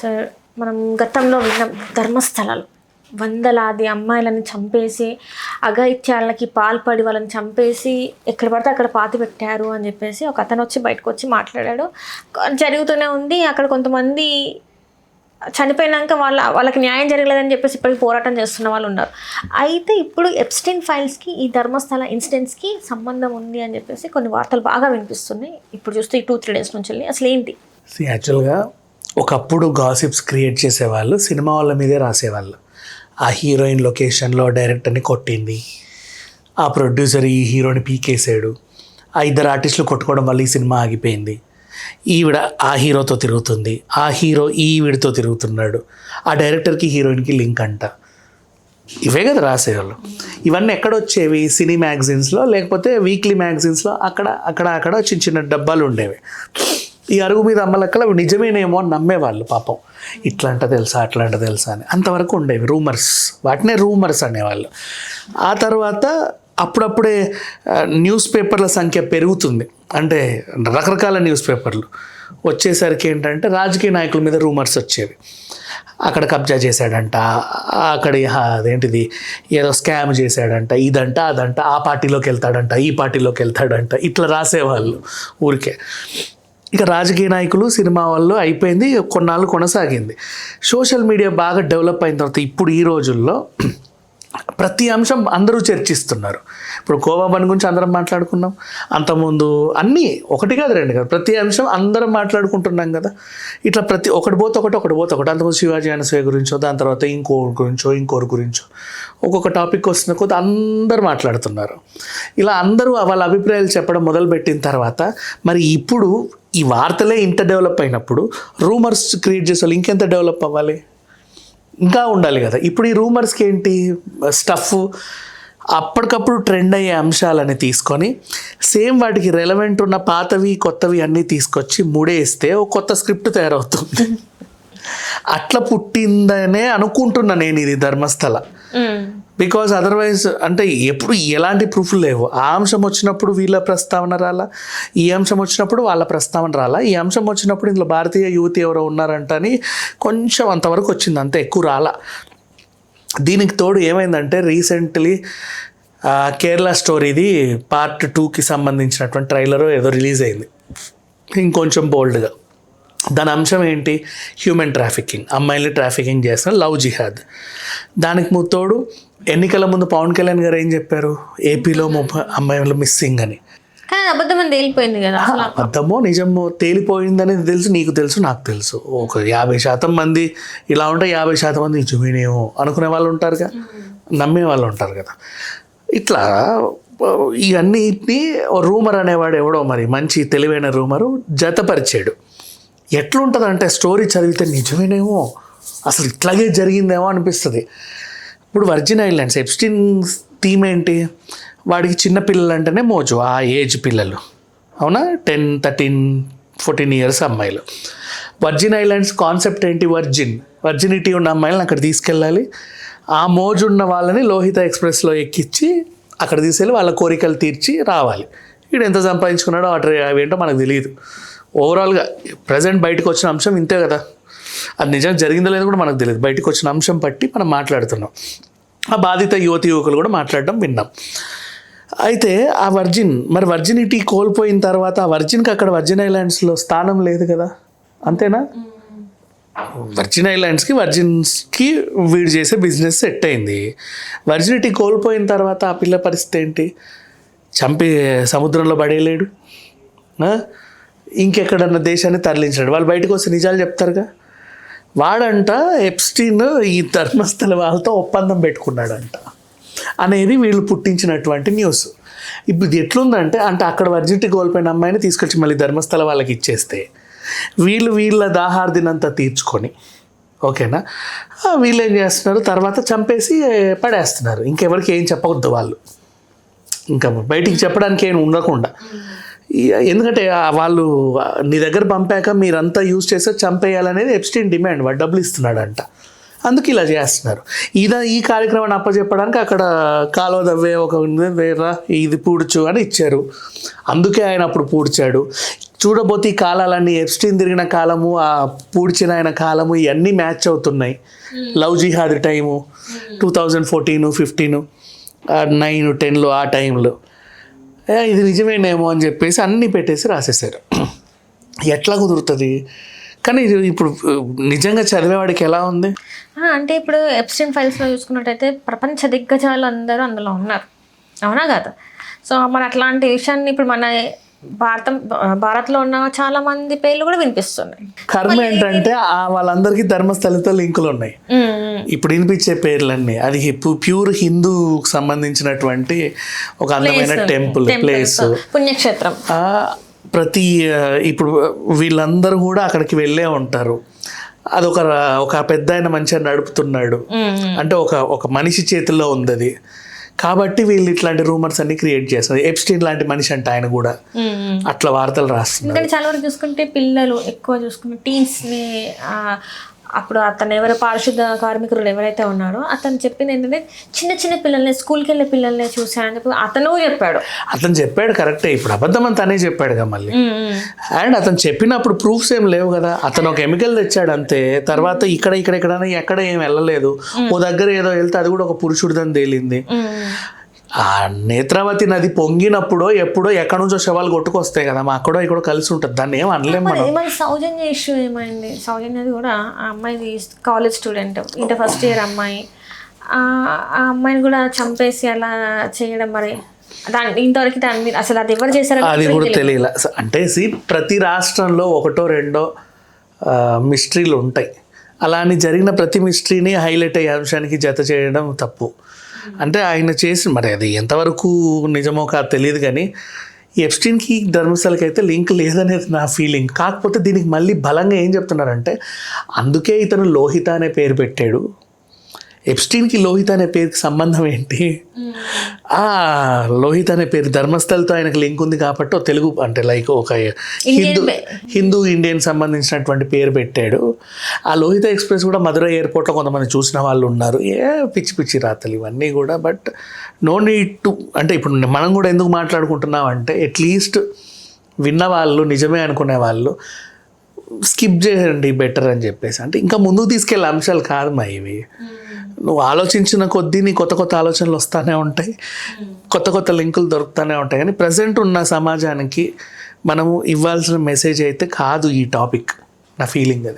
Sir మనం గతంలో విన్నాం ధర్మస్థలాలు వందలాది అమ్మాయిలను చంపేసి అఘాయిత్యాలకి పాల్పడి వాళ్ళని చంపేసి ఎక్కడ పడితే అక్కడ పాతి పెట్టారు అని చెప్పేసి ఒక అతను వచ్చి బయటకు వచ్చి మాట్లాడాడు. జరుగుతూనే ఉంది. అక్కడ కొంతమంది చనిపోయినాక వాళ్ళకి న్యాయం జరగలేదని చెప్పేసి ఇప్పటికి పోరాటం చేస్తున్న వాళ్ళు ఉన్నారు. అయితే ఇప్పుడు ఎప్స్టైన్ ఫైల్స్కి ఈ ధర్మస్థల ఇన్సిడెంట్స్కి సంబంధం ఉంది అని చెప్పేసి కొన్ని వార్తలు బాగా వినిపిస్తున్నాయి. ఇప్పుడు చూస్తే ఈ 2-3 డేస్ నుంచి వెళ్ళి అసలు ఏంటి? యాక్చువల్గా ఒకప్పుడు గాసిప్స్ క్రియేట్ చేసేవాళ్ళు సినిమా వాళ్ళ మీదే రాసేవాళ్ళు. ఆ హీరోయిన్ లొకేషన్లో డైరెక్టర్ని కొట్టింది, ఆ ప్రొడ్యూసర్ ఈ హీరోని పీకేసాడు, ఆ ఇద్దరు ఆర్టిస్టులు కొట్టుకోవడం వల్ల ఈ సినిమా ఆగిపోయింది, ఈవిడ ఆ హీరోతో తిరుగుతుంది, ఆ హీరో ఈవిడితో తిరుగుతున్నాడు, ఆ డైరెక్టర్కి హీరోయిన్కి లింక్ అంట. ఇవే కదా రాసేవాళ్ళు. ఇవన్నీ ఎక్కడొచ్చేవి? సినీ మ్యాగజైన్స్లో లేకపోతే వీక్లీ మ్యాగజైన్స్లో అక్కడ చిన్న చిన్న డబ్బాలు ఉండేవి. ఈ అరుగు మీద అమ్మలక్కలు అవి నిజమేనేమో అని నమ్మేవాళ్ళు పాపం. ఇట్లాంట తెలుసా అట్లాంట తెలుసా అని అంతవరకు ఉండేవి రూమర్స్. వాటినే రూమర్స్ అనేవాళ్ళు. ఆ తర్వాత అప్పుడప్పుడే న్యూస్ పేపర్ల సంఖ్య పెరుగుతుంది. అంటే రకరకాల న్యూస్ పేపర్లు వచ్చేసరికి ఏంటంటే రాజకీయ నాయకుల మీద రూమర్స్ వచ్చేవి. అక్కడ కబ్జా చేశాడంట, అక్కడ అదేంటిది ఏదో స్కామ్ చేశాడంట, ఇదంట అదంట, ఆ పార్టీలోకి వెళ్తాడంట, ఈ పార్టీలోకి వెళ్తాడంట, ఇట్లా రాసేవాళ్ళు ఊరికే. ఇక రాజకీయ నాయకులు సినిమా వాళ్ళు అయిపోయింది, కొన్నాళ్ళు కొనసాగింది. సోషల్ మీడియా బాగా డెవలప్ అయిన తర్వాత ఇప్పుడు ఈ రోజుల్లో ప్రతి అంశం అందరూ చర్చిస్తున్నారు. ఇప్పుడు కోవా బండ్ గురించి అందరం మాట్లాడుకున్నాం, అంతకుముందు అన్నీ ఒకటి కాదు రెండు కాదు, ప్రతి అంశం అందరం మాట్లాడుకుంటున్నాం కదా. ఇట్లా ప్రతి ఒకటి పోతే ఒకటి అంతకుముందు శివాజీ అనసూయ గురించో, దాని తర్వాత ఇంకోరి గురించో ఒక్కొక్క టాపిక్ వస్తున్న కొద్ది అందరూ మాట్లాడుతున్నారు. ఇలా అందరూ వాళ్ళ అభిప్రాయాలు చెప్పడం మొదలుపెట్టిన తర్వాత మరి ఇప్పుడు ఈ వార్తలే ఇంత డెవలప్ అయినప్పుడు రూమర్స్ క్రియేట్ చేసే వాళ్ళు ఇంకెంత డెవలప్ అవ్వాలి, ఇంకా ఉండాలి కదా. ఇప్పుడు ఈ రూమర్స్కి ఏంటి స్టఫ్ అప్పటికప్పుడు ట్రెండ్ అయ్యే అంశాలని తీసుకొని సేమ్ వాటికి రెలవెంట్ ఉన్న పాతవి కొత్తవి అన్నీ తీసుకొచ్చి ముడేస్తే ఒక కొత్త స్క్రిప్ట్ తయారవుతుంది. అట్లా పుట్టిందనే అనుకుంటున్నా నేను ఇది ధర్మస్థల. బికాజ్ అదర్వైజ్ అంటే ఎప్పుడు ఎలాంటి ప్రూఫ్లు లేవు. ఆ అంశం వచ్చినప్పుడు వీళ్ళ ప్రస్తావన రాలా, ఈ అంశం వచ్చినప్పుడు వాళ్ళ ప్రస్తావన రాలా, ఈ అంశం వచ్చినప్పుడు ఇందులో భారతీయ యువతి ఎవరో ఉన్నారంట అని కొంచెం అంతవరకు వచ్చింది, అంతే, ఎక్కువ రాలా. దీనికి తోడు ఏమైందంటే రీసెంట్లీ కేరళ స్టోరీది పార్ట్ 2కి సంబంధించినటువంటి ట్రైలర్ ఏదో రిలీజ్ అయింది ఇంకొంచెం బోల్డ్గా. దాని అంశం ఏంటి? హ్యూమన్ ట్రాఫికింగ్, అమ్మాయిల్ని ట్రాఫికింగ్ చేస్తున్న లవ్ జిహాద్. దానికి తోడు ఎన్నికల ముందు పవన్ కళ్యాణ్ గారు ఏం చెప్పారు? ఏపీలో 30 అమ్మాయిలు మిస్సింగ్ అని. కానీ అబద్ధం అని తేలిపోయింది కదా. అబద్ధమో నిజమో తేలిపోయిందని తెలుసు, నీకు తెలుసు, నాకు తెలుసు. ఒక 50% మంది ఇలా ఉంటే 50% మంది నిజమేనేమో అనుకునే వాళ్ళు ఉంటారుగా, నమ్మే వాళ్ళు ఉంటారు కదా. ఇట్లా ఇవన్నిటిని రూమర్ అనేవాడు ఎవడో మరి మంచి తెలివైన రూమరు జతపరిచాడు. ఎట్లుంటుందంటే స్టోరీ చదివితే నిజమేనేమో, అసలు ఇట్లాగే జరిగిందేమో అనిపిస్తుంది. ఇప్పుడు వర్జిన్ ఐలాండ్స్ ఎప్స్టీన్ థీమ్ ఏంటి? వాడికి చిన్న పిల్లలు అంటేనే మోజు, ఆ ఏజ్ పిల్లలు, అవునా, 10, 13, 14 ఇయర్స్ అమ్మాయిలు. వర్జిన్ ఐలాండ్స్ కాన్సెప్ట్ ఏంటి? వర్జినిటీ ఉన్న అమ్మాయిలను అక్కడ తీసుకెళ్ళాలి, ఆ మోజు ఉన్న వాళ్ళని లోహిత ఎక్స్ప్రెస్లో ఎక్కించి అక్కడ తీసుకెళ్ళి వాళ్ళ కోరికలు తీర్చి రావాలి. వీడు ఎంత సంపాదించుకున్నాడో అవేంటో మనకు తెలియదు. ఓవరాల్గా ప్రజెంట్ బయటకు వచ్చిన అంశం ఇంతే కదా, అది నిజంగా జరిగిందో లేదో కూడా మనకు తెలియదు. బయటకు వచ్చిన అంశం బట్టి మనం మాట్లాడుతున్నాం. ఆ బాధిత యువకులు కూడా మాట్లాడడం విన్నాం. అయితే ఆ వర్జినిటీ కోల్పోయిన తర్వాత ఆ వర్జిన్కి అక్కడ వర్జిన్ ఐలాండ్స్లో స్థానం లేదు కదా, అంతేనా? వర్జిన్ ఐలాండ్స్కి వర్జిన్స్కి వీడు చేసే బిజినెస్ సెట్ అయింది. వర్జినిటీ కోల్పోయిన తర్వాత ఆ పిల్ల పరిస్థితి ఏంటి? చంపి సముద్రంలో పడేయలేడు, ఇంకెక్కడన్నా దేశాన్ని తరలించాడు. వాళ్ళు బయటకు వస్తే నిజాలు చెప్తారుగా. వాడంట ఎప్స్టీన్ ఈ ధర్మస్థల వాళ్ళతో ఒప్పందం పెట్టుకున్నాడంట అనేది వీళ్ళు పుట్టించినటువంటి న్యూస్. ఇప్పుడు ఇది ఎట్లుందంటే అక్కడ వర్జినిటీ కోల్పోయిన అమ్మాయిని తీసుకొచ్చి మళ్ళీ ధర్మస్థల వాళ్ళకి ఇచ్చేస్తే వీళ్ళ దాహార్దినంతా తీర్చుకొని, ఓకేనా, వీళ్ళు ఏం చేస్తున్నారు, తర్వాత చంపేసి పడేస్తున్నారు. ఇంకెవరికి ఏం చెప్పవద్దు వాళ్ళు, ఇంకా బయటికి చెప్పడానికి ఏం ఉండకుండా. ఎందుకంటే వాళ్ళు నీ దగ్గర పంపాక మీరంతా యూజ్ చేస్తే చంపేయాలనేది ఎప్స్టీన్ డిమాండ్. వాడు డబ్బులు ఇస్తున్నాడంట. అందుకు ఇలా చేస్తున్నారు. ఈ కార్యక్రమాన్ని అప్పచెప్పడానికి అక్కడ కాలువ దవ్వే ఒక వేరా ఇది పూడ్చు అని ఇచ్చారు. అందుకే ఆయన అప్పుడు పూడ్చాడు. చూడబోతే ఈ కాలాలన్నీ ఎప్స్టీన్ తిరిగిన కాలము, ఆ పూడ్చిన ఆయన కాలము ఇవన్నీ మ్యాచ్ అవుతున్నాయి. లవ్ జిహాద్ టైము 2014, 15, 9, 10లో ఆ టైంలో ఇది నిజమేనేమో అని చెప్పేసి అన్నీ పెట్టేసి రాసేసారు. ఎట్లా కుదురుతుంది? కానీ ఇది ఇప్పుడు నిజంగా చదివేవాడికి ఎలా ఉంది అంటే ఇప్పుడు ఎప్స్టీన్ ఫైల్స్లో చూసుకున్నట్టయితే ప్రపంచ దిగ్గజాలు అందరూ అందులో ఉన్నారు, అవునా కదా? సో మన అట్లాంటి విషయాన్ని ఇప్పుడు మన భారత్లో ఉన్న చాలా మంది పేర్లు కూడా వినిపిస్తున్నాయి. కర్మ ఏంటంటే వాళ్ళందరికీ ధర్మస్థలితో లింకులు ఉన్నాయి. ఇప్పుడు వినిపించే పేర్లన్నీ అది ప్యూర్ హిందూకి సంబంధించినటువంటి ఒక అందమైన టెంపుల్ ప్లేస్, పుణ్యక్షేత్రం. ఇప్పుడు వీళ్ళందరూ కూడా అక్కడికి వెళ్ళే ఉంటారు. ఒక పెద్ద ఆయన మంచిగా నడుపుతున్నాడు అంటే ఒక మనిషి చేతిలో ఉంది అది. కాబట్టి వీళ్ళు ఇట్లాంటి రూమర్స్ అన్ని క్రియేట్ చేస్తారు. ఎప్స్టీన్ లాంటి మనిషి అంటే ఆయన కూడా అట్లా వార్తలు రాస్తున్నారు. ఎందుకంటే చాలా వరకు చూసుకుంటే పిల్లలు ఎక్కువ చూసుకుంటే టీన్స్ని, అప్పుడు అతను ఎవరు పారిశుద్ధ కార్మికులు ఎవరైతే ఉన్నారో అతను చెప్పింది ఏంటంటే చిన్న చిన్న పిల్లల్ని, స్కూల్కి వెళ్ళే పిల్లల్ని చూశానని చెప్పి అతను చెప్పాడు కరెక్టే. ఇప్పుడు అబద్ధం అని తనే చెప్పాడుగా మళ్ళీ. అండ్ అతను చెప్పినప్పుడు ప్రూఫ్స్ ఏం లేవు కదా. అతను ఒక కెమికల్ తెచ్చాడు అంతే. తర్వాత ఎక్కడ ఏం వెళ్ళలేదు. ఓ దగ్గర ఏదో వెళ్తే అది కూడా ఒక పురుషుడిదని తేలింది. ఆ నేత్రావతి నది పొంగినప్పుడు ఎప్పుడో ఎక్కడి నుంచో శవాలు కొట్టుకొస్తాయి కదా, మా అక్కడో ఇక్కడ కలిసి ఉంటుంది. దాన్ని ఏం అనలేము మనం. సౌజన్య ఇష్యూ ఏమైంది? సౌజన్యది కూడా ఆ అమ్మాయిది college student, inter first year అమ్మాయి. ఆ అమ్మాయిని కూడా చంపేసి అలా చేయడం, మరి ఇంతవరకు అసలు అది ఎవరు చేశారు అది కూడా తెలియదు. అంటే ప్రతి రాష్ట్రంలో ఒకటో రెండో మిస్టరీలు ఉంటాయి. అలా అని జరిగిన ప్రతి మిస్టరీని హైలైట్ అయ్యే అంశానికి జత చేయడం తప్పు. అంటే ఆయన చేసి మరి అది ఎంతవరకు నిజమో కాదు తెలియదు, కానీ ఎప్స్టీన్కి ధర్మస్థలకి అయితే లింక్ లేదనేది నా ఫీలింగ్. కాకపోతే దీనికి మళ్ళీ బలంగా ఏం చెప్తున్నారంటే అందుకే ఇతను లోహిత అనే పేరు పెట్టాడు. ఎప్స్టీన్కి లోహిత అనే పేరుకి సంబంధం ఏంటి? లోహిత అనే పేరు ధర్మస్థలతో ఆయనకు లింక్ ఉంది కాబట్టి తెలుగు అంటే లైక్ ఒక హిందూ ఇండియన్ సంబంధించినటువంటి పేరు పెట్టాడు. ఆ లోహిత ఎక్స్ప్రెస్ కూడా మధురై ఎయిర్పోర్ట్లో కొంతమంది చూసిన వాళ్ళు ఉన్నారు. పిచ్చి పిచ్చి రాతలు ఇవన్నీ కూడా. బట్ నో నీడ్ టు, అంటే ఇప్పుడు మనం కూడా ఎందుకు మాట్లాడుకుంటున్నాం అంటే అట్లీస్ట్ విన్నవాళ్ళు, నిజమే అనుకునే వాళ్ళు స్కిప్ చేయండి బెటర్ అని చెప్పేసి. అంటే ఇంకా ముందుకు తీసుకెళ్ళే అంశాలు కాదు మా ఇవి. నువ్వు ఆలోచించిన కొద్దీ నీ కొత్త కొత్త ఆలోచనలు వస్తూనే ఉంటాయి, కొత్త కొత్త లింకులు దొరుకుతూనే ఉంటాయి. కానీ ప్రజెంట్ ఉన్న సమాజానికి మనము ఇవ్వాల్సిన మెసేజ్ అయితే కాదు ఈ టాపిక్. నా ఫీలింగ్ అది.